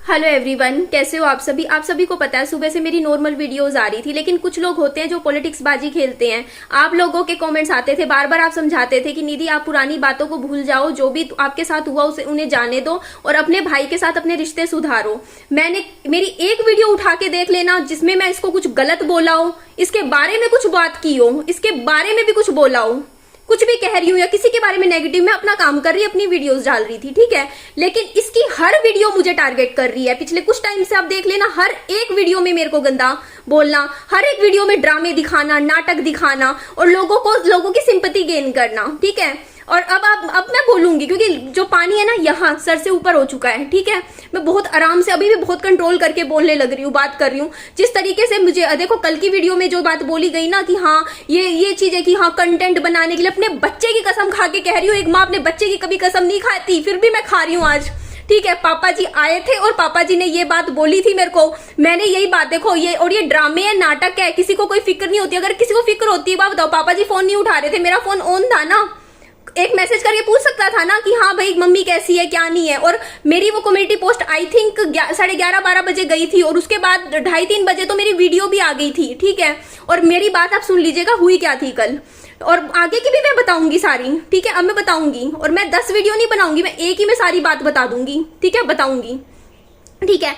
Hello everyone, कैसे हो आप सभी। आप सभी को पता है सुबह से मेरी नॉर्मल वीडियोस आ रही थी, लेकिन कुछ लोग होते हैं जो पॉलिटिक्स बाजी खेलते हैं। आप लोगों के कमेंट्स आते थे, बार बार आप समझाते थे कि निधि आप पुरानी बातों को भूल जाओ, जो भी आपके साथ हुआ उसे उन्हें जाने दो और अपने भाई के साथ अपने रिश्ते सुधारो। मेरी एक वीडियो उठा के देख लेना जिसमें मैं इसको कुछ गलत बोला हो, इसके बारे में कुछ बात की हो, इसके बारे में भी कुछ बोला हो, कुछ भी कह रही हूँ या किसी के बारे में नेगेटिव में अपना काम कर रही है, अपनी वीडियोस डाल रही थी, ठीक है। लेकिन इसकी हर वीडियो मुझे टारगेट कर रही है। पिछले कुछ टाइम से आप देख लेना, हर एक वीडियो में मेरे को गंदा बोलना, हर एक वीडियो में ड्रामे दिखाना, नाटक दिखाना और लोगों की सिंपैथी गेन करना, ठीक है। और अब मैं बोलूंगी क्योंकि जो पानी है ना यहाँ सर से ऊपर हो चुका है, ठीक है। मैं बहुत आराम से अभी भी बहुत कंट्रोल करके बोलने लग रही हूँ, बात कर रही हूँ। जिस तरीके से मुझे देखो कल की वीडियो में जो बात बोली गई ना कि हाँ ये चीज है कि हाँ कंटेंट बनाने के लिए अपने बच्चे की कसम खा के कह रही हूँ। एक माँ अपने बच्चे की कभी कसम नहीं खाती, फिर भी मैं खा रही हूँ आज, ठीक है। पापा जी आए थे और पापा जी ने ये बात बोली थी मेरे को, मैंने यही बात देखो ये ड्रामे है, नाटक है, किसी को कोई फिक्र नहीं होती। अगर किसी को फिक्र होती है बात बताओ, पापा जी फोन नहीं उठा रहे थे, मेरा फोन ऑन था ना, एक मैसेज करके पूछ सकता था ना कि हाँ भाई मम्मी कैसी है क्या नहीं है। और मेरी वो कम्युनिटी पोस्ट आई थिंक 11:30-12 बजे गई थी और उसके बाद 2:30-3 बजे तो मेरी वीडियो भी आ गई थी, ठीक है। और मेरी बात आप सुन लीजिएगा हुई क्या थी कल, और आगे की भी मैं बताऊंगी सारी, ठीक है। अब मैं बताऊंगी और मैं 10 वीडियो नहीं बनाऊंगी, मैं एक ही में सारी बात बता दूंगी, ठीक है, बताऊंगी, ठीक है।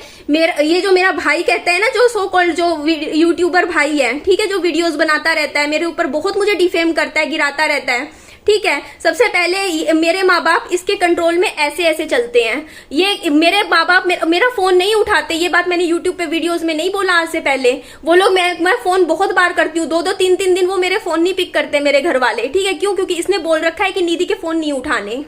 ये जो मेरा भाई कहता है ना, जो सो कॉल्ड जो यूट्यूबर भाई है, ठीक है, जो वीडियोस बनाता रहता है, मेरे ऊपर बहुत मुझे डिफेम करता है, गिराता रहता है, ठीक है। सबसे पहले मेरे माँ बाप इसके कंट्रोल में ऐसे चलते हैं। ये मेरे माँ बाप मेरा फोन नहीं उठाते, ये बात मैंने यूट्यूब पे वीडियोस में नहीं बोला आज से पहले। वो लोग मैं फोन बहुत बार करती हूँ, 2-2 3-3 दिन वो मेरे फोन नहीं पिक करते मेरे घर वाले, ठीक है। क्यों? क्योंकि इसने बोल रखा है कि निधि के फोन नहीं उठाने,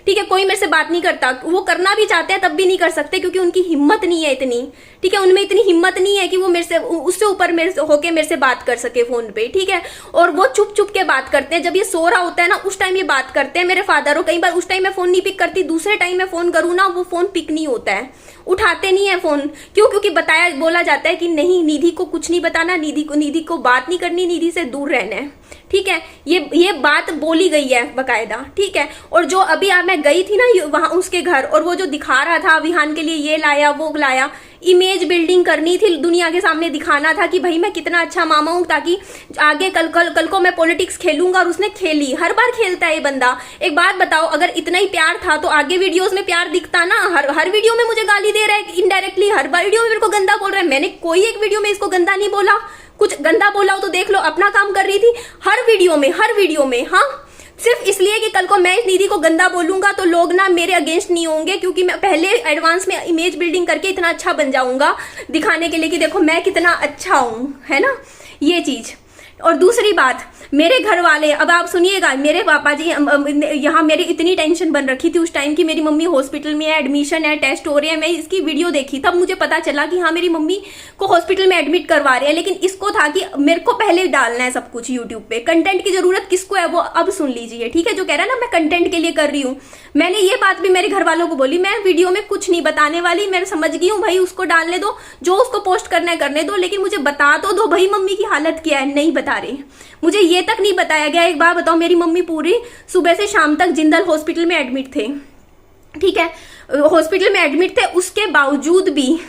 ठीक है। कोई मेरे से बात नहीं करता, वो करना भी चाहते हैं तब भी नहीं कर सकते क्योंकि उनकी हिम्मत नहीं है इतनी, ठीक है। उनमें इतनी हिम्मत नहीं है कि वो मेरे से उससे ऊपर होके मेरे से बात कर सके फोन पे, ठीक है। और वो चुप चुप के बात करते हैं, जब ये सो रहा होता है ना उस टाइम ये बात करते हैं मेरे फादर। और कई बार उस टाइम मैं फोन नहीं पिक करती, दूसरे टाइम मैं फोन करूँ ना वो फोन पिक नहीं होता है, उठाते नहीं है फोन। क्यों? क्योंकि बोला जाता है कि नहीं निधि को कुछ नहीं बताना, निधि को बात नहीं करनी, निधि से दूर रहना है, ठीक है। ये बात बोली गई है बकायदा, ठीक है। और जो अभी मैं गई थी ना वहां उसके घर, और वो जो दिखा रहा था विहान के लिए ये लाया वो लाया, इमेज बिल्डिंग करनी थी, दुनिया के सामने दिखाना था कि भाई मैं कितना अच्छा मामा हूं, ताकि आगे कल को मैं पॉलिटिक्स खेलूंगा। और उसने खेली, हर बार खेलता है ये बंदा। एक बात बताओ, अगर इतना ही प्यार था तो आगे वीडियोस में प्यार दिखता ना। हर वीडियो में मुझे गाली दे रहा है इनडायरेक्टली, हर वीडियो में मेरे को गंदा बोल रहा है। मैंने कोई एक वीडियो में इसको गंदा नहीं बोला, कुछ गंदा बोला हो तो देख लो, अपना काम कर रही थी हर वीडियो में, हाँ। सिर्फ इसलिए कि कल को मैं इस निधि को गंदा बोलूंगा तो लोग ना मेरे अगेंस्ट नहीं होंगे, क्योंकि मैं पहले एडवांस में इमेज बिल्डिंग करके इतना अच्छा बन जाऊंगा दिखाने के लिए कि देखो मैं कितना अच्छा हूं, है ना, ये चीज। और दूसरी बात, मेरे घर वाले, अब आप सुनिएगा, मेरे पापा जी यहाँ मेरी इतनी टेंशन बन रखी थी उस टाइम की मेरी मम्मी हॉस्पिटल में है, एडमिशन है, टेस्ट हो रहे हैं। मैं इसकी वीडियो देखी तब मुझे पता चला कि हाँ मेरी मम्मी को हॉस्पिटल में एडमिट करवा रहे हैं। लेकिन इसको था कि मेरे को पहले डालना है सब कुछ यूट्यूब पे। कंटेंट की जरूरत किसको है वो अब सुन लीजिए, ठीक है। जो कह रहा है ना मैं कंटेंट के लिए कर रही हूँ, मैंने ये बात भी मेरे घर वालों को बोली, मैं वीडियो में कुछ नहीं बताने वाली, मैं समझ गई हूँ भाई, उसको डालने दो, जो उसको पोस्ट करना है करने दो, लेकिन मुझे बता तो दो भाई मम्मी की हालत क्या है। नहीं बता रहे, मुझे ये तक नहीं बताया गया। एक बार बताओ, मेरी मम्मी पूरी सुबह से शाम तक जिंदल हॉस्पिटल में एडमिट थे, ठीक है, हॉस्पिटल में एडमिट थे। उसके बावजूद भी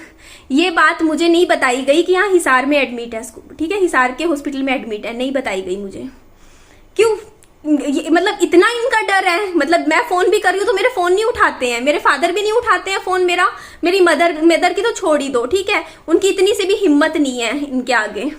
ये बात मुझे नहीं बताई गई कि हाँ हिसार में एडमिट है, ठीक है, हिसार के हॉस्पिटल में एडमिट है, नहीं बताई गई मुझे। क्यों? मतलब इतना इनका डर है। मतलब मैं फोन भी कर रही हूँ तो मेरे फोन नहीं उठाते हैं, मेरे फादर भी नहीं उठाते हैं फोन मेरा, मेरी मदर की तो छोड़ ही दो, ठीक है। उनकी इतनी सी भी हिम्मत नहीं है इनके आगे,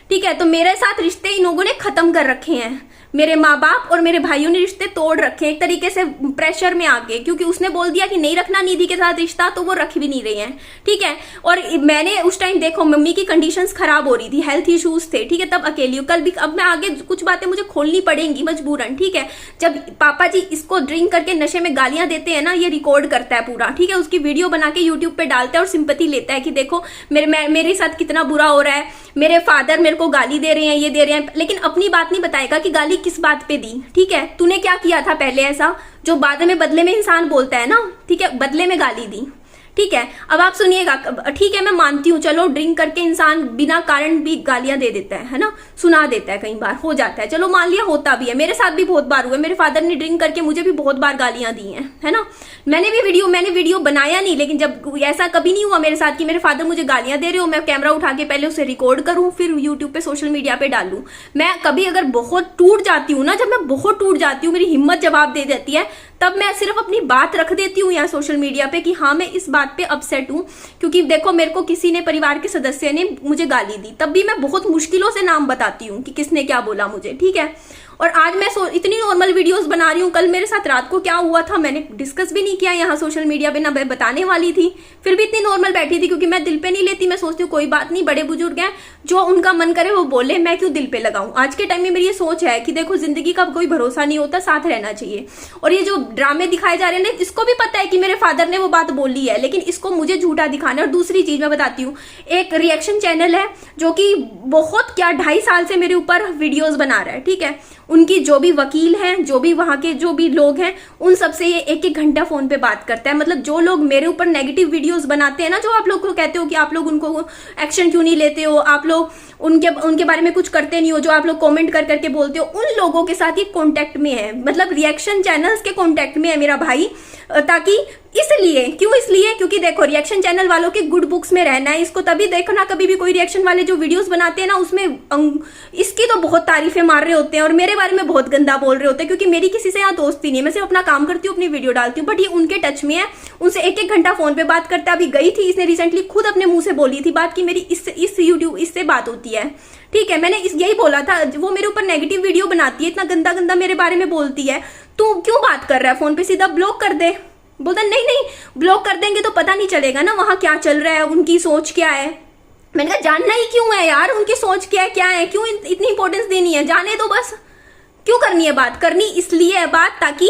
ठीक है। तो मेरे साथ रिश्ते इन लोगों ने खत्म कर रखे हैं, मेरे माँ बाप और मेरे भाइयों ने रिश्ते तोड़ रखे हैं एक तरीके से प्रेशर में आके, क्योंकि उसने बोल दिया कि नहीं रखना निधि के साथ रिश्ता, तो वो रख भी नहीं रहे हैं, ठीक है। और मैंने उस टाइम देखो मम्मी की कंडीशंस खराब हो रही थी, हेल्थ इश्यूज थे, ठीक है, तब अकेली हूँ। कल भी अब मैं आगे कुछ बातें मुझे खोलनी पड़ेंगी मजबूरन, ठीक है। जब पापा जी इसको ड्रिंक करके नशे में गालियां देते हैं ना, ये रिकॉर्ड करता है पूरा, ठीक है, उसकी वीडियो बना के यूट्यूब पे डालता है और सिंपैथी लेता है कि देखो मेरे साथ कितना बुरा हो रहा है, मेरे फादर मेरे को गाली दे रहे हैं, ये दे रहे हैं, लेकिन अपनी बात नहीं बताएगा कि गाली किस बात पे दी, ठीक है। तूने क्या किया था पहले ऐसा, जो बाद में बदले में इंसान बोलता है ना, ठीक है, बदले में गाली दी, ठीक है। अब आप सुनिएगा, ठीक है मैं मानती हूँ, चलो ड्रिंक करके इंसान बिना कारण भी गालियां दे देता है ना, सुना देता है, कई बार हो जाता है, चलो मान लिया होता भी है, मेरे साथ भी बहुत बार हुआ है, मेरे फादर ने ड्रिंक करके मुझे भी बहुत बार गालियां दी हैं, है ना। मैंने वीडियो बनाया नहीं, लेकिन जब ऐसा कभी नहीं हुआ मेरे साथ कि मेरे फादर मुझे गालियां दे रहे हो, मैं कैमरा उठा के पहले उसे रिकॉर्ड करूं फिर यूट्यूब पे सोशल मीडिया पे डालूं। मैं कभी अगर बहुत टूट जाती हूँ ना, जब मैं बहुत टूट जाती हूँ, मेरी हिम्मत जवाब दे देती है, तब मैं सिर्फ अपनी बात रख देती हूँ यहाँ सोशल मीडिया पे कि हाँ मैं इस बात पे अपसेट हूँ, क्योंकि देखो मेरे को किसी ने, परिवार के सदस्य ने मुझे गाली दी, तब भी मैं बहुत मुश्किलों से नाम बताती हूँ कि किसने क्या बोला मुझे, ठीक है। और आज मैं इतनी नॉर्मल वीडियोस बना रही हूँ, कल मेरे साथ रात को क्या हुआ था मैंने डिस्कस भी नहीं किया यहाँ सोशल मीडिया पे, ना मैं बताने वाली थी, फिर भी इतनी नॉर्मल बैठी थी, क्योंकि मैं दिल पे नहीं लेती, मैं सोचती हूँ कोई बात नहीं, बड़े बुजुर्ग हैं, जो उनका मन करे वो बोले, मैं क्यों दिल पे लगाऊं। आज के टाइम में मेरी ये सोच है कि देखो जिंदगी का कोई भरोसा नहीं होता, साथ रहना चाहिए। और ये जो ड्रामे दिखाए जा रहे हैं, इसको भी पता है कि मेरे फादर ने वो बात बोली है, लेकिन इसको मुझे झूठा दिखाना। और दूसरी चीज मैं बताती हूँ, एक रिएक्शन चैनल है जो कि बहुत क्या 2.5 साल से मेरे ऊपर वीडियोस बना रहा है, ठीक है। उनकी जो भी वकील हैं, जो भी वहां के जो भी लोग हैं, उन सबसे ये 1-1 घंटा फोन पे बात करता है। मतलब जो लोग मेरे ऊपर नेगेटिव वीडियोस बनाते हैं ना, जो आप लोग को कहते हो कि आप लोग उनको एक्शन क्यों नहीं लेते हो, आप लोग उनके बारे में कुछ करते नहीं हो, जो आप लोग कमेंट कर करके बोलते हो, उन लोगों के साथ ये कांटेक्ट में है, मतलब रिएक्शन चैनल्स के कांटेक्ट में है मेरा भाई। ताकि इसलिए क्योंकि देखो रिएक्शन चैनल वालों के गुड बुक्स में रहना है, इसको तभी देखो ना, कभी भी कोई रिएक्शन वाले जो वीडियोस बनाते हैं ना, उसमें इसकी तो बहुत तारीफें मार रहे होते हैं और मेरे बारे में बहुत गंदा बोल रहे होते हैं, क्योंकि मेरी किसी से यहाँ दोस्ती नहीं है, मैं सिर्फ अपना काम करती हूँ, अपनी वीडियो डालती हूँ, बट ये उनके टच में है, उनसे 1-1 घंटा फोन पे बात करता है। अभी गई थी, इसने रिसेंटली खुद अपने मुंह से बोली थी बात कि मेरी इससे बात होती है, ठीक है। मैंने यही बोला था, वो मेरे ऊपर नेगेटिव वीडियो बनाती है, इतना गंदा गंदा मेरे बारे में बोलती है, तू क्यों बात कर रहा है फोन पे, सीधा ब्लॉक कर दे। बोलता नहीं ब्लॉक कर देंगे तो पता नहीं चलेगा ना वहां क्या चल रहा है, उनकी सोच क्या है। मैंने कहा जानना ही क्यों है यार, उनकी सोच क्या है, क्यों इतनी इंपॉर्टेंस देनी है, जाने दो बस। क्यों करनी है बात, करनी इसलिए है बात ताकि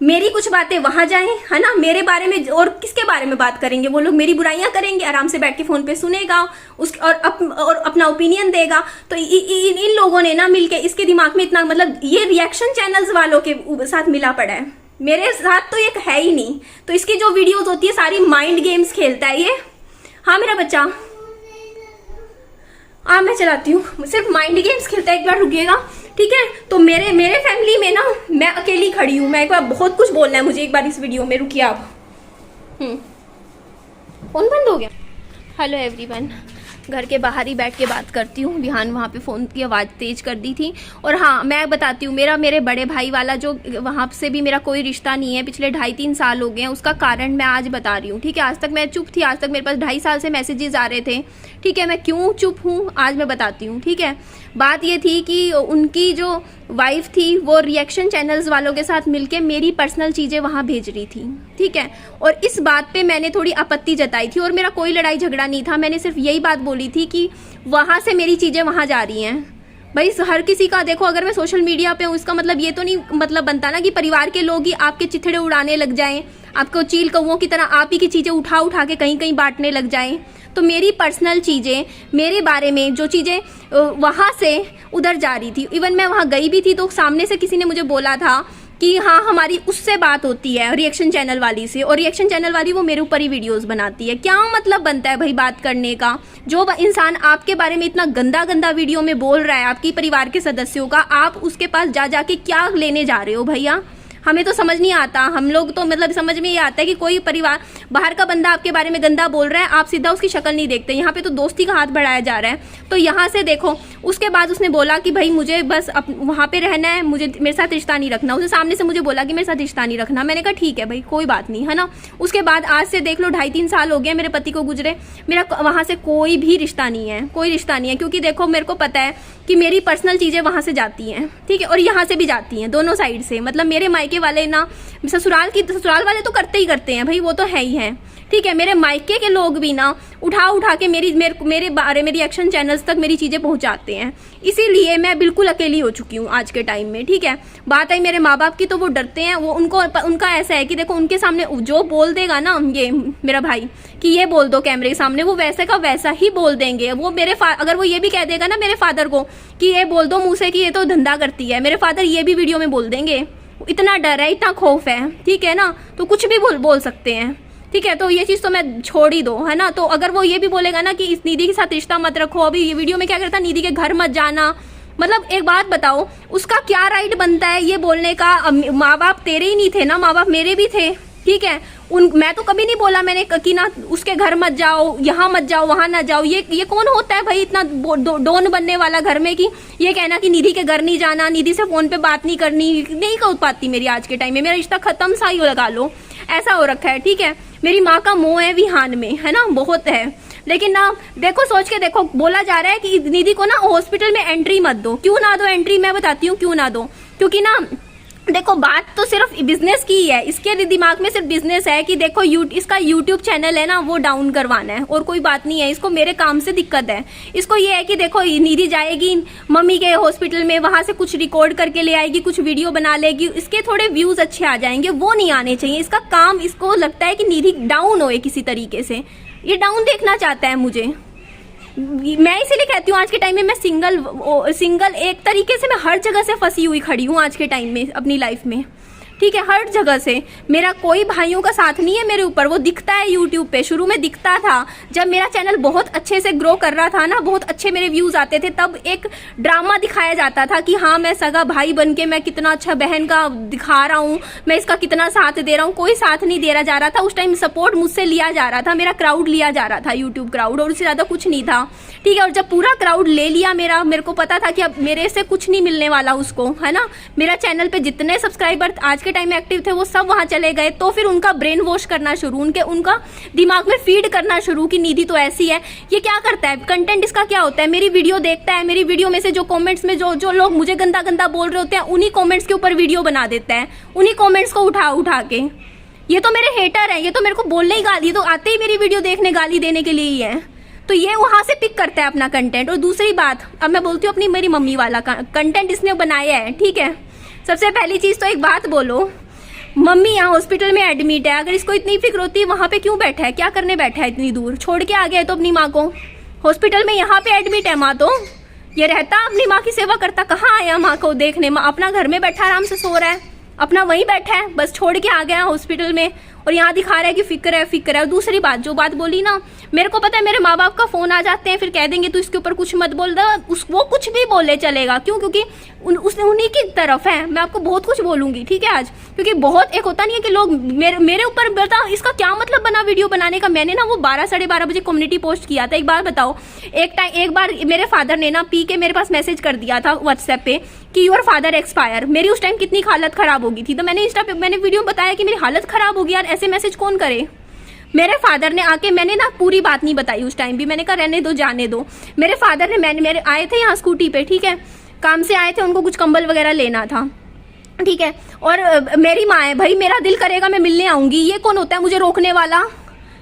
मेरी कुछ बातें वहां जाएं, है ना। मेरे बारे में और किसके बारे में बात करेंगे वो लोग, मेरी बुराइयां करेंगे, आराम से बैठ के फोन पे सुनेगा और अपना ओपिनियन देगा। तो इन लोगों ने ना मिलके इसके दिमाग में इतना, मतलब ये रिएक्शन चैनल्स वालों के साथ मिला पड़ा है, मेरे साथ तो एक है ही नहीं। तो इसकी जो वीडियोस होती है सारी माइंड गेम्स खेलता है ये। हाँ मेरा बच्चा, हाँ मैं चलाती हूँ, सिर्फ माइंड गेम्स खेलता है, एक बार रुकिएगा, ठीक है। तो मेरे फैमिली में ना मैं अकेली खड़ी हूँ, मैं एक बार बहुत कुछ बोलना है मुझे एक बार इस वीडियो में, रुकिए आप। फोन बंद हो गया। हेलो एवरीवन, घर के बाहर ही बैठ के बात करती हूँ। बिहान वहाँ पे फ़ोन की आवाज़ तेज कर दी थी। और हाँ मैं बताती हूँ, मेरे बड़े भाई वाला जो वहाँ से भी मेरा कोई रिश्ता नहीं है, पिछले 2.5-3 साल हो गए हैं। उसका कारण मैं आज बता रही हूँ, ठीक है। आज तक मैं चुप थी, आज तक मेरे पास 2.5 साल से मैसेजेस आ रहे थे, ठीक है। मैं क्यों चुप हूँ आज मैं बताती हूँ, ठीक है। बात ये थी कि उनकी जो वाइफ थी वो रिएक्शन चैनल्स वालों के साथ मिलके मेरी पर्सनल चीज़ें वहाँ भेज रही थी, ठीक है। और इस बात पे मैंने थोड़ी आपत्ति जताई थी, और मेरा कोई लड़ाई झगड़ा नहीं था, मैंने सिर्फ यही बात बोली थी कि वहाँ से मेरी चीज़ें वहाँ जा रही हैं। भाई हर किसी का देखो, अगर मैं सोशल मीडिया पे हूँ इसका मतलब ये तो नहीं मतलब बनता ना कि परिवार के लोग ही आपके चिथड़े उड़ाने लग जाएं, आपको चील कौवों की तरह आप ही की चीज़ें उठा के कहीं कहीं बांटने लग जाएं। तो मेरी पर्सनल चीज़ें, मेरे बारे में जो चीज़ें वहाँ से उधर जा रही थी, इवन मैं वहाँ गई भी थी तो सामने से किसी ने मुझे बोला था कि हाँ हमारी उससे बात होती है रिएक्शन चैनल वाली से, और रिएक्शन चैनल वाली वो मेरे ऊपर ही वीडियोस बनाती है। क्या मतलब बनता है भाई बात करने का? जो इंसान आपके बारे में इतना गंदा गंदा वीडियो में बोल रहा है आपकी परिवार के सदस्यों का, आप उसके पास जाके क्या लेने जा रहे हो भैया? हमें तो समझ नहीं आता। हम लोग तो मतलब समझ में ये आता है कि कोई परिवार बाहर का बंदा आपके बारे में गंदा बोल रहा है, आप सीधा उसकी शक्ल नहीं देखते। यहाँ पे तो दोस्ती का हाथ बढ़ाया जा रहा है। तो यहाँ से देखो, उसके बाद उसने बोला कि भाई मुझे बस वहाँ पे रहना है, मुझे मेरे साथ रिश्ता नहीं रखना। उसने सामने से मुझे बोला कि मेरे साथ रिश्ता नहीं रखना। मैंने कहा ठीक है भाई कोई बात नहीं, है ना। उसके बाद आज से देख लो 2.5-3 साल हो गए मेरे पति को गुजरे, मेरा वहाँ से कोई भी रिश्ता नहीं है, कोई रिश्ता नहीं है। क्योंकि देखो मेरे को पता है कि मेरी पर्सनल चीज़ें वहाँ से जाती हैं, ठीक है, और यहाँ से भी जाती हैं, दोनों साइड से। मतलब मेरे मायके वाले ना, ससुराल वाले तो करते ही करते हैं भाई, वो तो है ही है, ठीक है। मेरे मायके के लोग भी ना उठा के मेरे बारे में रिएक्शन चैनल्स तक मेरी चीज़ें पहुंचाते हैं। इसीलिए मैं बिल्कुल अकेली हो चुकी हूँ आज के टाइम में, ठीक है। बात आई मेरे माँ बाप की, तो वो डरते हैं। वो उनका ऐसा है कि देखो उनके सामने जो बोल देगा ना ये मेरा भाई कि ये बोल दो कैमरे के सामने, वो वैसे का वैसा ही बोल देंगे। वो अगर वो ये भी कह देगा ना मेरे फादर को कि ये बोल दो मुँह से कि ये तो धंधा करती है, मेरे फादर ये भी वीडियो में बोल देंगे। इतना डर है, इतना खौफ है, ठीक है ना। तो कुछ भी बोल सकते हैं, ठीक है, तो ये चीज तो मैं छोड़ ही दो, है ना। तो अगर वो ये भी बोलेगा ना कि इस निधि के साथ रिश्ता मत रखो, अभी ये वीडियो में क्या करता, निधि के घर मत जाना, मतलब एक बात बताओ, उसका क्या राइट बनता है ये बोलने का। माँ बाप तेरे ही नहीं थे ना, माँ बाप मेरे भी थे, ठीक है। मैं तो कभी नहीं बोला मैंने कि ना उसके घर मत जाओ, यहाँ मत जाओ, वहां ना जाओ। ये कौन होता है भाई इतना डॉन बनने वाला घर में कि ये कहना कि निधि के घर नहीं जाना, निधि से फोन पे बात नहीं करनी, नहीं कर पाती मेरी आज के टाइम में, मेरा रिश्ता खत्म सा ही लगा लो, ऐसा हो रखा है, ठीक है। मेरी माँ का मोह है विहान में, है ना, बहुत है। लेकिन ना देखो, सोच के देखो, बोला जा रहा है कि निधि को ना हॉस्पिटल में एंट्री मत दो। क्यों ना दो एंट्री, मैं बताती हूँ क्यों ना दो। क्योंकि ना देखो, बात तो सिर्फ बिजनेस की ही है, इसके दिमाग में सिर्फ बिजनेस है कि देखो इसका यूट्यूब चैनल है ना वो डाउन करवाना है, और कोई बात नहीं है। इसको मेरे काम से दिक्कत है, इसको ये है कि देखो निधि जाएगी मम्मी के हॉस्पिटल में, वहां से कुछ रिकॉर्ड करके ले आएगी, कुछ वीडियो बना लेगी, इसके थोड़े व्यूज अच्छे आ जाएंगे, वो नहीं आने चाहिए। इसका काम, इसको लगता है कि निधि डाउन होए किसी तरीके से, ये डाउन देखना चाहता है मुझे। मैं इसीलिए कहती हूँ आज के टाइम में मैं सिंगल एक तरीके से मैं हर जगह से फंसी हुई खड़ी हूँ आज के टाइम में अपनी लाइफ में, ठीक है, हर जगह से। मेरा कोई भाइयों का साथ नहीं है मेरे ऊपर, वो दिखता है यूट्यूब पे, शुरू में दिखता था जब मेरा चैनल बहुत अच्छे से ग्रो कर रहा था ना, बहुत अच्छे मेरे व्यूज आते थे, तब एक ड्रामा दिखाया जाता था कि हाँ मैं सगा भाई बन के मैं कितना अच्छा बहन का दिखा रहा हूँ, मैं इसका कितना साथ दे रहा हूँ। कोई साथ नहीं दे जा रहा था उस टाइम, सपोर्ट मुझसे लिया जा रहा था, मेरा क्राउड लिया जा रहा था, यूट्यूब क्राउड, और उससे ज्यादा कुछ नहीं था, ठीक है। और जब पूरा क्राउड ले लिया मेरे को पता था कि अब मेरे से कुछ नहीं मिलने वाला उसको, है ना। मेरा चैनल पे जितने सब्सक्राइबर आज के टाइम में एक्टिव थे वो सब वहां चले गए, तो फिर उनका ब्रेन वॉश करना शुरू, उनका दिमाग में फीड करना शुरू कि निधि तो ऐसी है। ये क्या करता है, कंटेंट इसका क्या होता है, मेरी वीडियो देखता है, मेरी वीडियो में से जो कमेंट्स में जो लोग मुझे गंदा गंदा बोल रहे होते हैं, उन्हीं कमेंट्स के ऊपर वीडियो बना देता है, उन्हीं कमेंट्स को उठा के। ये तो मेरे हेटर है, ये तो मेरे को बोलने ही गाली, तो आते ही मेरी वीडियो देखने गाली देने के लिए ही है, तो ये वहां से पिक करता है अपना कंटेंट। और दूसरी बात, अब मैं बोलती हूँ अपनी, मेरी मम्मी वाला कंटेंट इसने बनाया है, ठीक है। सबसे पहली चीज तो एक बात बोलो, मम्मी यहाँ हॉस्पिटल में एडमिट है, अगर इसको इतनी फिक्र होती है वहां पे क्यों बैठा है, क्या करने बैठा है इतनी दूर, छोड़ के आ गया है तो अपनी माँ को हॉस्पिटल में, यहाँ पे एडमिट है माँ, तो ये रहता अपनी माँ की सेवा करता, कहाँ आया माँ को देखने, माँ अपना घर में बैठा आराम से सो रहा है, अपना वहीं बैठा है, बस छोड़ के आ गया हॉस्पिटल में, और यहाँ दिखा रहा है कि फिक्र है फिक्र है। और दूसरी बात, जो बात बोली ना, मेरे को पता है मेरे माँ बाप का फोन आ जाते हैं, फिर कह देंगे तू इसके ऊपर कुछ मत बोल, वो कुछ भी बोले चलेगा, क्यों, क्योंकि उन्हीं की तरफ है। मैं आपको बहुत कुछ बोलूंगी, ठीक है आज, क्योंकि बहुत एक होता नहीं है कि लोग मेरे ऊपर बता, इसका क्या मतलब बना वीडियो बनाने का। मैंने ना वो 12 साढ़े 12 बजे कम्युनिटी पोस्ट किया था। एक बार बताओ, एक बार मेरे फादर ने ना पी के मेरे पास मैसेज कर दिया था व्हाट्सएप पे कि योर फादर एक्सपायर। मेरी उस टाइम कितनी हालत खराब होगी थी, तो मैंने इंस्टा पे मैंने वीडियो बताया कि मेरी हालत खराब होगी यार, ऐसे मैसेज कौन करे। मेरे फादर ने आके, मैंने ना पूरी बात नहीं बताई उस टाइम भी, मैंने कहा रहने दो जाने दो। मेरे फादर ने मेरे आए थे यहाँ स्कूटी पे, ठीक है, काम से आए थे, उनको कुछ कंबल वगैरह लेना था, ठीक है। और मेरी माँ है, भाई मेरा दिल करेगा मैं मिलने आऊंगी, ये कौन होता है मुझे रोकने वाला।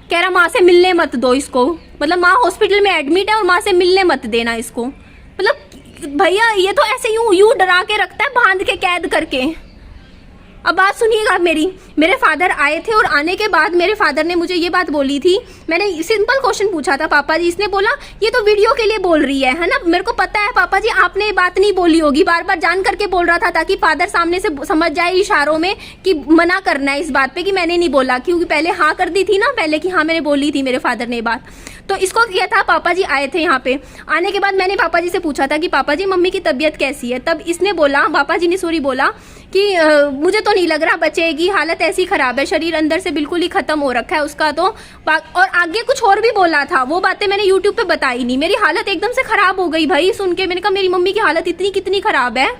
कह रहा माँ से मिलने मत दो इसको, मतलब माँ हॉस्पिटल में एडमिट है और माँ से मिलने मत देना इसको। मतलब भैया ये तो ऐसे यूं डरा के रखता है, बांध के कैद करके। अब बात सुनिएगा मेरी, मेरे फादर आए थे और आने के बाद मेरे फादर ने मुझे ये बात बोली थी। मैंने सिंपल क्वेश्चन पूछा था पापा जी, इसने बोला ये तो वीडियो के लिए बोल रही है ना। मेरे को पता है पापा जी आपने ये बात नहीं बोली होगी, बार बार जान करके बोल रहा था ताकि फादर सामने से समझ जाए इशारों में कि मना करना है इस बात पे कि मैंने नहीं बोला, क्योंकि पहले हाँ कर दी थी ना पहले कि हाँ मैंने बोली थी मेरे फादर ने ये बात। तो इसको किया था, पापा जी आए थे यहाँ पे। आने के बाद मैंने पापा जी से पूछा था कि पापा जी मम्मी की तबीयत कैसी है, तब इसने बोला, पापा जी ने सॉरी बोला कि मुझे तो नहीं लग रहा बचेगी, हालत ऐसी खराब है, शरीर अंदर से बिल्कुल ही खत्म हो रखा है उसका तो। और आगे कुछ और भी बोला था, वो बातें मैंने यूट्यूब पे बताई नहीं। मेरी हालत एकदम से खराब हो गई भाई सुन के। मैंने कहा मेरी मम्मी की हालत इतनी कितनी खराब है।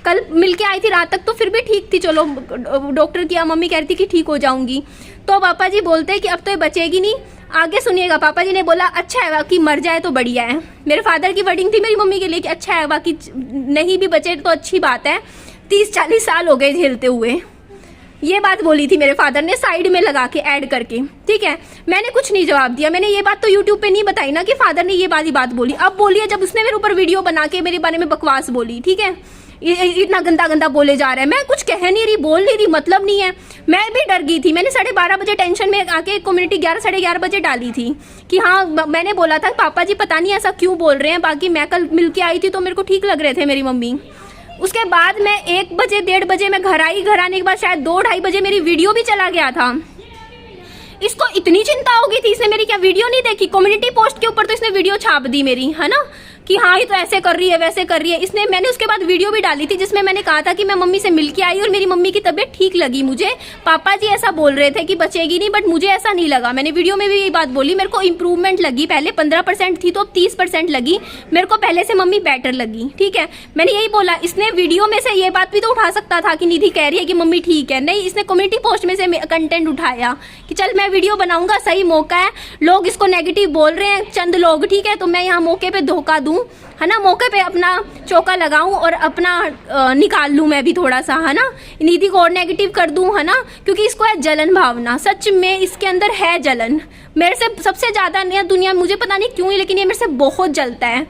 कल मिलके आई थी रात तक तो फिर भी ठीक थी, चलो डॉक्टर किया, मम्मी कह रही थी कि ठीक हो जाऊंगी। तो पापा जी बोलते कि अब तो ये बचेगी नहीं। आगे सुनिएगा, पापा जी ने बोला अच्छा है बाकी मर जाए तो बढ़िया है। मेरे फादर की वर्डिंग थी मेरी मम्मी के लिए कि अच्छा है बाकी नहीं भी बचे तो अच्छी बात है, 30-40 साल हो गए झेलते हुए। ये बात बोली थी मेरे फादर ने साइड में लगा के ऐड करके, ठीक है। मैंने कुछ नहीं जवाब दिया, मैंने ये बात तो यूट्यूब पे नहीं बताई ना कि फादर ने ये बात बोली। अब बोली है जब उसने मेरे ऊपर वीडियो बना के मेरे बारे में बकवास बोली, ठीक है, इतना गंदा गंदा बोले जा रहा है। मैं कुछ कह नहीं रही, बोल नहीं रही, मतलब नहीं है। मैं भी डर गई थी, मैंने 12:30 बजे टेंशन में आके कम्युनिटी 11-11:30 बजे डाली थी कि हाँ मैंने बोला था पापा जी पता नहीं ऐसा क्यों बोल रहे हैं, बाकी मैं कल मिलके आई थी तो मेरे को ठीक लग रहे थे मेरी मम्मी। उसके बाद मैं 1 बजे 1:30 बजे मैं घर आई, घर आने के बाद शायद 2-2:30 बजे मेरी वीडियो भी चला गया था। इसको इतनी चिंता हो गई थी, इसने मेरी क्या वीडियो नहीं देखी? कम्युनिटी पोस्ट के ऊपर तो इसने वीडियो छाप दी मेरी, है ना, कि हाँ ये तो ऐसे कर रही है वैसे कर रही है। इसने मैंने उसके बाद वीडियो भी डाली थी जिसमें मैंने कहा था कि मैं मम्मी से मिल के आई और मेरी मम्मी की तबीयत ठीक लगी मुझे। पापा जी ऐसा बोल रहे थे कि बचेगी नहीं, बट मुझे ऐसा नहीं लगा। मैंने वीडियो में भी यही बात बोली, मेरे को इंप्रूवमेंट लगी, पहले 15% थी तो अब 30% लगी, मेरे को पहले से मम्मी बेटर लगी। ठीक है, मैंने यही बोला। इसने वीडियो में से ये बात भी तो उठा सकता था कि निधि कह रही है कि मम्मी ठीक है, नहीं, इसने कम्युनिटी पोस्ट में से कंटेंट उठाया कि चल मैं वीडियो बनाऊंगा, सही मौका है, लोग इसको नेगेटिव बोल रहे हैं चंद लोग, ठीक है, तो मैं यहाँ मौके पे धोखा दूं, है ना, मौके पे अपना चौका लगाऊं और अपना निकाल लूं मैं भी थोड़ा सा, है ना, निधि को और नेगेटिव कर दूं, है ना, क्योंकि इसको है जलन भावना, सच में इसके अंदर है जलन मेरे से सबसे ज्यादा। दुनिया मुझे पता नहीं क्यों, लेकिन ये मेरे से बहुत जलता है।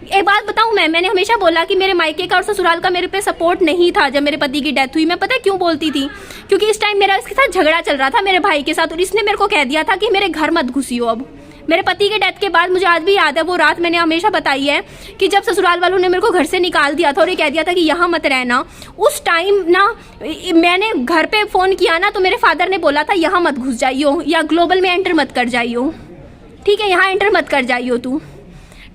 एक बात बताऊं, मैंने हमेशा बोला कि मेरे मायके का और ससुराल का मेरे पे सपोर्ट नहीं था जब मेरे पति की डेथ हुई। मैं पता क्यों बोलती थी? क्योंकि इस टाइम मेरा इसके साथ झगड़ा चल रहा था मेरे भाई के साथ, और इसने मेरे को कह दिया था कि मेरे घर मत घुसियो। अब मेरे पति के डेथ के बाद मुझे आज भी याद है वो रात, मैंने हमेशा बताई है कि जब ससुराल वालों ने मेरे को घर से निकाल दिया था और ये कह दिया था कि यहाँ मत रहना, उस टाइम ना मैंने घर पे फोन किया ना, तो मेरे फादर ने बोला था यहाँ मत घुस जाइयो या ग्लोबल में एंटर मत कर जाइयो, ठीक है, यहाँ एंटर मत कर जाइयो तू,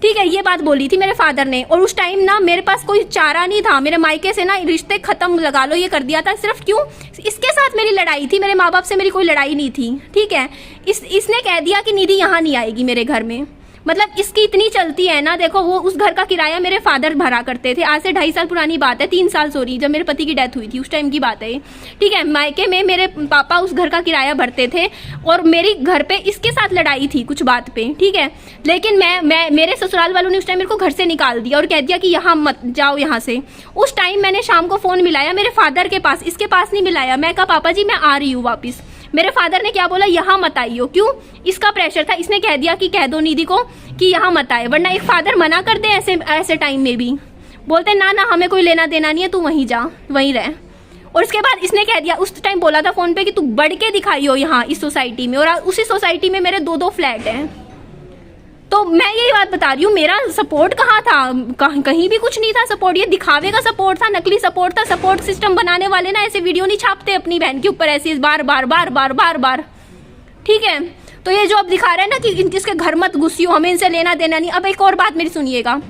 ठीक है, ये बात बोली थी मेरे फादर ने। और उस टाइम ना मेरे पास कोई चारा नहीं था, मेरे मायके से ना रिश्ते खत्म लगा लो ये कर दिया था। सिर्फ क्यों? इसके साथ मेरी लड़ाई थी, मेरे माँ बाप से मेरी कोई लड़ाई नहीं थी, ठीक है। इसने कह दिया कि निधि यहाँ नहीं आएगी मेरे घर में, मतलब इसकी इतनी चलती है ना। देखो, वो उस घर का किराया मेरे फादर भरा करते थे, आज से 2.5 साल पुरानी बात है, 3 साल सॉरी, जब मेरे पति की डेथ हुई थी उस टाइम की बात है, ठीक है। मायके में मेरे पापा उस घर का किराया भरते थे और मेरी घर पे इसके साथ लड़ाई थी कुछ बात पे, ठीक है। लेकिन मैं मेरे ससुराल वालों ने उस टाइम मेरे को घर से निकाल दिया और कह दिया कि यहाँ मत जाओ यहाँ से। उस टाइम मैंने शाम को फोन मिलाया मेरे फादर के पास, इसके पास नहीं मिलाया। मैं कहा पापा जी मैं आ रही हूँ वापिस। मेरे फादर ने क्या बोला, यहाँ मत आइयो। क्यों? इसका प्रेशर था, इसने कह दिया कि कह दो निधि को कि यहाँ मत आए, वरना एक फादर मना कर दे ऐसे टाइम में भी, बोलते ना ना हमें कोई लेना देना नहीं है, तू वहीं जा वहीं रह। और उसके बाद इसने कह दिया, उस टाइम बोला था फोन पे कि तू बढ़ के दिखाइयो यहाँ इस सोसाइटी में, और उसी सोसाइटी में मेरे 2-2 फ्लैट हैं। तो मैं यही बात बता रही हूँ, मेरा सपोर्ट कहाँ था? कहीं भी कुछ नहीं था सपोर्ट, ये दिखावे का सपोर्ट था, नकली सपोर्ट था। सपोर्ट सिस्टम बनाने वाले ना ऐसे वीडियो नहीं छापते अपनी बहन के ऊपर ऐसे बार बार बार बार बार बार, ठीक है। तो ये जो अब दिखा रहे हैं ना कि जिसके घर मत घुसियो, हमें इनसे लेना देना नहीं। अब एक और बात मेरी सुनिएगा,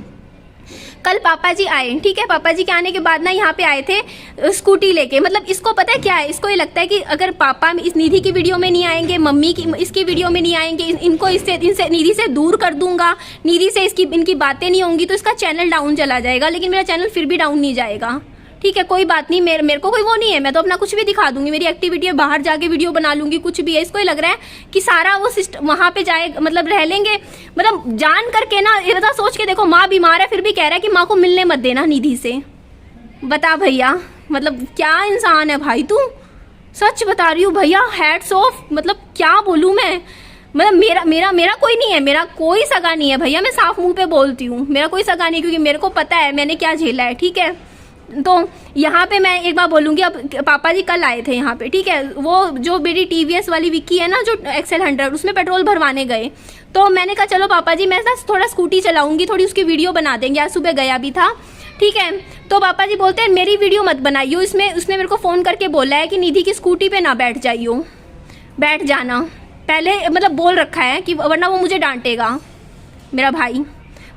कल पापा जी आए, ठीक है, पापा जी के आने के बाद ना यहाँ पे आए थे स्कूटी लेके। मतलब इसको पता है क्या है, इसको ये लगता है कि अगर पापा इस निधि की वीडियो में नहीं आएंगे, मम्मी की इसकी वीडियो में नहीं आएंगे, इनको इनसे निधि से दूर कर दूंगा, निधि से इनकी बातें नहीं होंगी तो इसका चैनल डाउन चला जाएगा। लेकिन मेरा चैनल फिर भी डाउन नहीं जाएगा, ठीक है, कोई बात नहीं। मेरे को कोई वो नहीं है, मैं तो अपना कुछ भी दिखा दूंगी, मेरी एक्टिविटी है, बाहर जाके वीडियो बना लूंगी, कुछ भी है। इसको ही लग रहा है कि सारा वो सिस्टम वहां पे जाए, मतलब रह लेंगे, मतलब जान करके ना। ये बता, सोच के देखो, माँ बीमार है फिर भी कह रहा है कि माँ को मिलने मत देना निधि से। बता भैया, मतलब क्या इंसान है भाई तू, सच बता रही हूँ भैया, हैट्स ऑफ। मतलब क्या बोलूँ मैं, मतलब मेरा कोई नहीं है, मेरा कोई सगा नहीं है भैया, मैं साफ मुंह पे बोलती हूँ, मेरा कोई सगा नहीं, क्योंकि मेरे को पता है मैंने क्या झेला है, ठीक है। तो यहाँ पे मैं एक बार बोलूँगी, अब पापा जी कल आए थे यहाँ पे, ठीक है, वो जो मेरी TVS वाली विक्की है ना, जो XL 100, उसमें पेट्रोल भरवाने गए। तो मैंने कहा चलो पापा जी मैं थोड़ा स्कूटी चलाऊंगी, थोड़ी उसकी वीडियो बना देंगे, आज सुबह गया भी था, ठीक है। तो पापा जी बोलते हैं मेरी वीडियो मत बनाइयो, इसमें उसने मेरे को फ़ोन करके बोला है कि निधि की स्कूटी पे ना बैठ जाइयो, बैठ जाना पहले, मतलब बोल रखा है कि वरना वो मुझे डांटेगा मेरा भाई।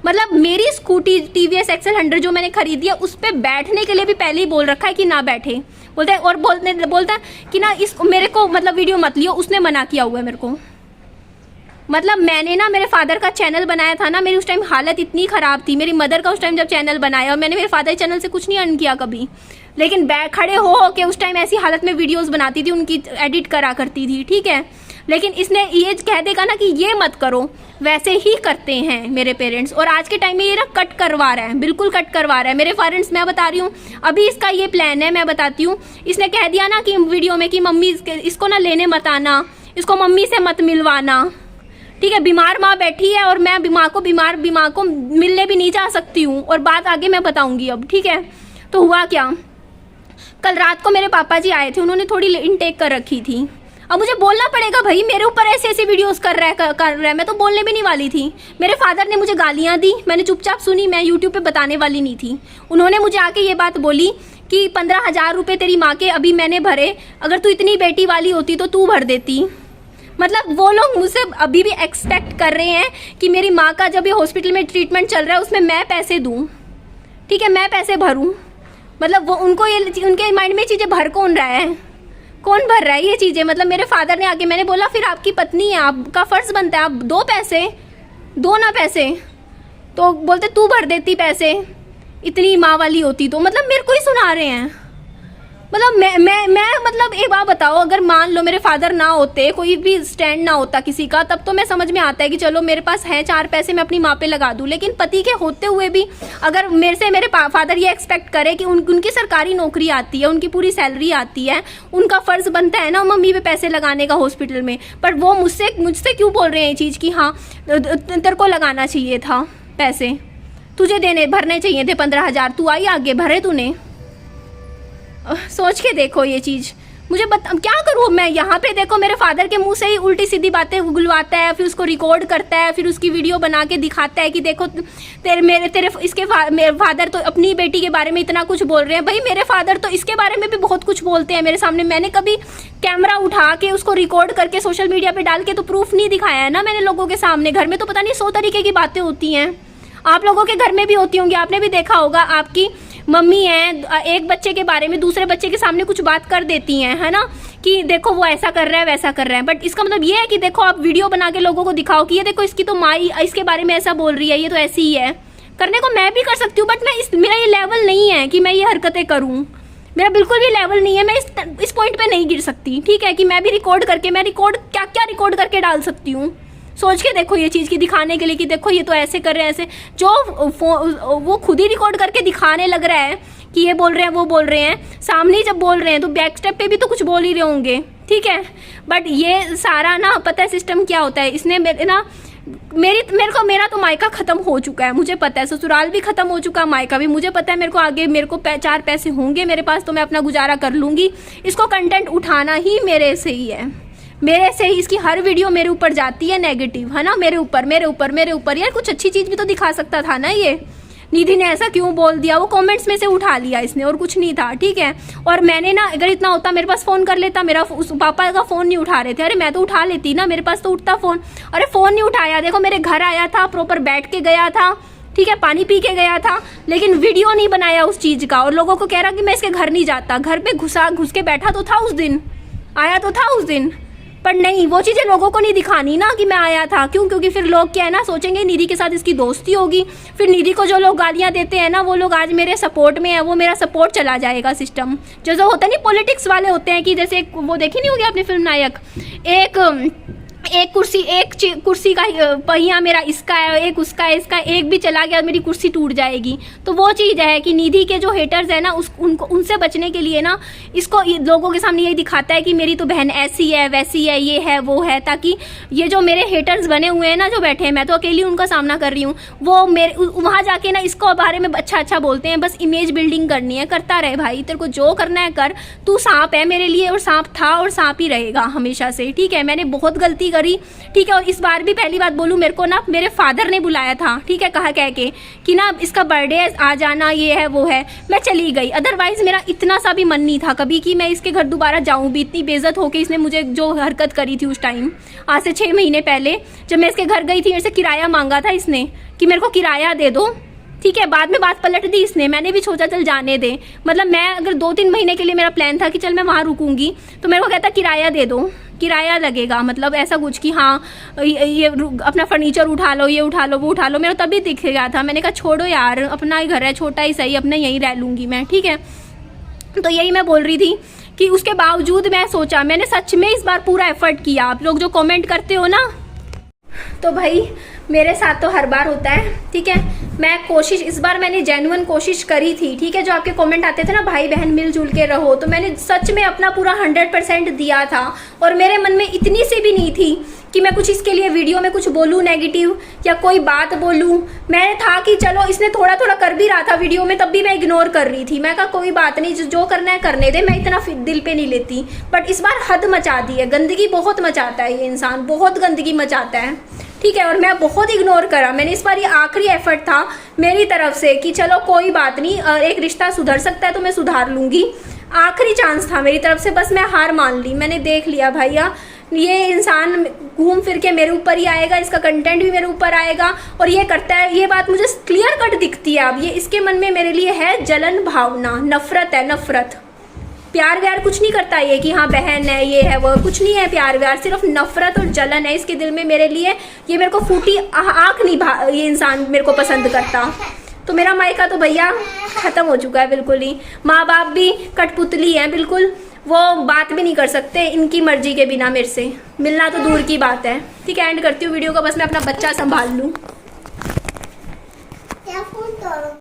मतलब मेरी स्कूटी TVS XL 100 जो मैंने खरीदी है, उस पर बैठने के लिए भी पहले ही बोल रखा है कि ना बैठे, बोलता है। और बोलता है कि ना इस मेरे को मतलब वीडियो मत लियो, उसने मना किया हुआ है मेरे को। मतलब मैंने ना मेरे फादर का चैनल बनाया था ना, मेरी उस टाइम हालत इतनी ख़राब थी, मेरी मदर का उस टाइम जब चैनल बनाया, और मैंने मेरे फादर के चैनल से कुछ नहीं अर्न किया कभी, लेकिन खड़े हो के उस टाइम ऐसी हालत में वीडियोज़ बनाती थी, उनकी एडिट करा करती थी, ठीक है। लेकिन इसने ये कह देगा ना कि ये मत करो, वैसे ही करते हैं मेरे पेरेंट्स। और आज के टाइम में ये ना कट करवा रहा है, बिल्कुल कट करवा रहा है मेरे पेरेंट्स। मैं बता रही हूँ, अभी इसका ये प्लान है, मैं बताती हूँ। इसने कह दिया ना कि वीडियो में कि मम्मी इसको ना लेने मत आना, इसको मम्मी से मत मिलवाना, ठीक है। बीमार माँ बैठी है और मैं बीमार को मिलने भी नहीं जा सकती हूँ, और बात आगे मैं बताऊँगी अब, ठीक है। तो हुआ क्या, कल रात को मेरे पापा जी आए थे, उन्होंने थोड़ी इनटेक कर रखी थी। अब मुझे बोलना पड़ेगा भाई, मेरे ऊपर ऐसे वीडियोस कर रहा है, मैं तो बोलने भी नहीं वाली थी। मेरे फादर ने मुझे गालियां दी, मैंने चुपचाप सुनी, मैं यूट्यूब पे बताने वाली नहीं थी। उन्होंने मुझे आके ये बात बोली कि 15,000 रुपये तेरी माँ के अभी मैंने भरे, अगर तू इतनी बेटी वाली होती तो तू भर देती। मतलब वो लोग मुझसे अभी भी एक्सपेक्ट कर रहे हैं कि मेरी माँ का जब ये हॉस्पिटल में ट्रीटमेंट चल रहा है उसमें मैं पैसे दूँ, ठीक है, मैं पैसे भरूँ। मतलब वो उनको ये उनके माइंड में चीज़ें भर कौन रहा है, कौन भर रहा है ये चीज़ें। मतलब मेरे फादर ने आके, मैंने बोला फिर आपकी पत्नी है, आपका फ़र्ज़ बनता है आप दो पैसे, दो ना पैसे। तो बोलते तू भर देती पैसे, इतनी माँ वाली होती तो। मतलब मेरे को ही सुना रहे हैं। मतलब मैं मतलब एक बात बताओ, अगर मान लो मेरे फादर ना होते, कोई भी स्टैंड ना होता किसी का, तब तो मैं समझ में आता है कि चलो मेरे पास है चार पैसे, मैं अपनी माँ पे लगा दूं। लेकिन पति के होते हुए भी अगर मेरे से मेरे फादर ये एक्सपेक्ट करे कि उनकी सरकारी नौकरी आती है, उनकी पूरी सैलरी आती है, उनका फ़र्ज़ बनता है ना मम्मी पे पैसे लगाने का हॉस्पिटल में। पर वो मुझसे क्यों बोल रहे हैं ये चीज़ कि हाँ तेरे को लगाना चाहिए था पैसे, तुझे भरने चाहिए थे 15,000, तू आई आगे भरे तूने। सोच के देखो ये चीज़। मुझे क्या करूँ मैं यहाँ पे। देखो मेरे फादर के मुंह से ही उल्टी सीधी बातें उगलवाता है, फिर उसको रिकॉर्ड करता है, फिर उसकी वीडियो बना के दिखाता है कि देखो मेरे फादर तो अपनी बेटी के बारे में इतना कुछ बोल रहे हैं। भाई मेरे फादर तो इसके बारे में भी बहुत कुछ बोलते हैं मेरे सामने। मैंने कभी कैमरा उठा के उसको रिकॉर्ड करके सोशल मीडिया पे डाल के तो प्रूफ नहीं दिखाया है ना मैंने लोगों के सामने। घर में तो पता नहीं 100 तरीके की बातें होती हैं, आप लोगों के घर में भी होती होंगी। आपने भी देखा होगा, आपकी मम्मी है एक बच्चे के बारे में दूसरे बच्चे के सामने कुछ बात कर देती हैं, है ना, कि देखो वो ऐसा कर रहा है वैसा कर रहा है। बट इसका मतलब ये है कि देखो आप वीडियो बना के लोगों को दिखाओ कि ये देखो इसकी तो माई इसके बारे में ऐसा बोल रही है, ये तो ऐसी ही है। करने को मैं भी कर सकती हूँ, बट मेरा ये लेवल नहीं है कि मैं ये हरकतें करूँ। मेरा बिल्कुल भी लेवल नहीं है, मैं इस पॉइंट पे नहीं गिर सकती, ठीक है, कि मैं भी रिकॉर्ड करके क्या क्या रिकॉर्ड करके डाल सकती हूँ। सोच के देखो ये चीज़ की, दिखाने के लिए कि देखो ये तो ऐसे कर रहे हैं, ऐसे। जो वो खुद ही रिकॉर्ड करके दिखाने लग रहा है कि ये बोल रहे हैं वो बोल रहे हैं, सामने जब बोल रहे हैं तो बैक स्टेप पे भी तो कुछ बोल ही रहे होंगे, ठीक है। बट ये सारा ना पता है सिस्टम क्या होता है। इसने मेरा तो मायका ख़त्म हो चुका है, मुझे पता है। ससुराल भी ख़त्म हो चुका, मायका भी मुझे पता है। मेरे को आगे चार पैसे होंगे मेरे पास तो मैं अपना गुजारा कर लूँगी। इसको कंटेंट उठाना ही मेरे से ही है, मेरे से ही इसकी हर वीडियो मेरे ऊपर जाती है नेगेटिव, है ना, मेरे ऊपर। यार कुछ अच्छी चीज़ भी तो दिखा सकता था ना ये। निधि ने ऐसा क्यों बोल दिया, वो कमेंट्स में से उठा लिया इसने, और कुछ नहीं था, ठीक है। और मैंने ना अगर इतना होता मेरे पास फ़ोन कर लेता, मेरा उस पापा का फ़ोन नहीं उठा रहे थे, अरे मैं तो उठा लेती ना, मेरे पास तो उठता फ़ोन। अरे फ़ोन नहीं उठाया, देखो मेरे घर आया था, प्रॉपर बैठ के गया था, ठीक है, पानी पी के गया था, लेकिन वीडियो नहीं बनाया उस चीज़ का। और लोगों को कह रहा कि मैं इसके घर नहीं जाता, घर पे घुस के बैठा तो था उस दिन, आया तो था उस दिन। पर नहीं, वो चीज़ें लोगों को नहीं दिखानी ना कि मैं आया था। क्यों? क्योंकि फिर लोग क्या है ना सोचेंगे निधि के साथ इसकी दोस्ती होगी, फिर निधि को जो लोग गालियां देते हैं ना वो लोग आज मेरे सपोर्ट में है, वो मेरा सपोर्ट चला जाएगा सिस्टम। जो होता नहीं पॉलिटिक्स वाले होते हैं कि जैसे वो देखी नहीं होगी आपने फिल्म नायक, एक कुर्सी का पहिया मेरा इसका है, एक उसका है, इसका एक भी चला गया मेरी कुर्सी टूट जाएगी। तो वो चीज़ है कि निधि के जो हेटर्स है ना उनसे बचने के लिए ना इसको लोगों के सामने यही दिखाता है कि मेरी तो बहन ऐसी है वैसी है, ये है वो है, ताकि ये जो मेरे हेटर्स बने हुए हैं ना जो बैठे हैं, मैं तो अकेली उनका सामना कर रही हूँ, वो मेरे वहाँ जाके ना इसको बारे में अच्छा बोलते हैं। बस इमेज बिल्डिंग करनी है, करता रहे भाई, तेरे को जो करना है कर। तू सांप है मेरे लिए, और सांप था और सांप ही रहेगा हमेशा से, ठीक है। मैंने बहुत गलती करी, ठीक है। और इस बार भी पहली बात बोलूं, मेरे को ना मेरे फादर ने बुलाया था, ठीक है, कह के कि ना इसका बर्थडे आ जाना, ये है वो है, मैं चली गई। अदरवाइज मेरा इतना सा भी मन नहीं था कभी कि मैं इसके घर दोबारा जाऊं भी। इतनी बेइज्जत होके इसने मुझे जो हरकत करी थी उस टाइम, आज से 6 महीने पहले जब मैं इसके घर गई थी, मेरे से किराया मांगा था इसने कि मेरे को किराया दे दो, ठीक है। बाद में बात पलट दी इसने, मैंने भी सोचा चल जाने दे। मतलब मैं अगर 2-3 महीने के लिए मेरा प्लान था कि चल मैं वहाँ रुकूंगी, तो मेरे को कहता किराया दे दो, किराया लगेगा, मतलब ऐसा कुछ कि हाँ ये अपना फर्नीचर उठा लो, ये उठा लो, वो उठा लो। मेरा तभी दिख गया था, मैंने कहा छोड़ो यार, अपना ही घर है, छोटा ही सही, अपना यहीं रह लूँगी मैं, ठीक है। तो यही मैं बोल रही थी कि उसके बावजूद मैं सोचा, मैंने सच में इस बार पूरा एफर्ट किया। आप लोग जो कमेंट करते हो ना, तो भाई मेरे साथ तो हर बार होता है, ठीक है। मैं कोशिश, इस बार मैंने जेन्युइन कोशिश करी थी, ठीक है। जो आपके कमेंट आते थे ना भाई बहन मिलजुल के रहो, तो मैंने सच में अपना पूरा 100% दिया था। और मेरे मन में इतनी सी भी नहीं थी कि मैं कुछ इसके लिए वीडियो में कुछ बोलूँ नेगेटिव या कोई बात बोलूँ। मैंने था कि चलो इसने थोड़ा थोड़ा कर भी रहा था वीडियो में, तब भी मैं इग्नोर कर रही थी। मैं कहा कोई बात नहीं, जो करना है करने दे, मैं इतना दिल पे नहीं लेती। बट इस बार हद मचा दी है, गंदगी बहुत मचाता है ये इंसान, बहुत गंदगी मचाता है, ठीक है। और मैं बहुत इग्नोर करा। मैंने इस बार ये आखिरी एफर्ट था मेरी तरफ से कि चलो कोई बात नहीं, एक रिश्ता सुधर सकता है तो मैं सुधार लूंगी। आखिरी चांस था मेरी तरफ से, बस मैं हार मान ली। मैंने देख लिया भैया ये इंसान घूम फिर के मेरे ऊपर ही आएगा, इसका कंटेंट भी मेरे ऊपर आएगा और ये करता है। ये बात मुझे क्लियर कट दिखती है अब। ये इसके मन में मेरे लिए है जलन भावना, नफरत है, नफरत। प्यार व्यार कुछ नहीं करता ये कि हाँ बहन है, ये है, वो कुछ नहीं है। प्यार व्यार सिर्फ नफरत और जलन है इसके दिल में मेरे लिए। ये मेरे को फूटी आँख नहीं ये इंसान मेरे को पसंद करता। तो मेरा मायका तो भैया खत्म हो चुका है बिल्कुल ही। माँ बाप भी कठपुतली हैं बिल्कुल, वो बात भी नहीं कर सकते इनकी मर्जी के बिना मेरे से। मिलना तो दूर की बात है। ठीक है, एंड करती हूँ वीडियो को, बस मैं अपना बच्चा संभाल लूँ।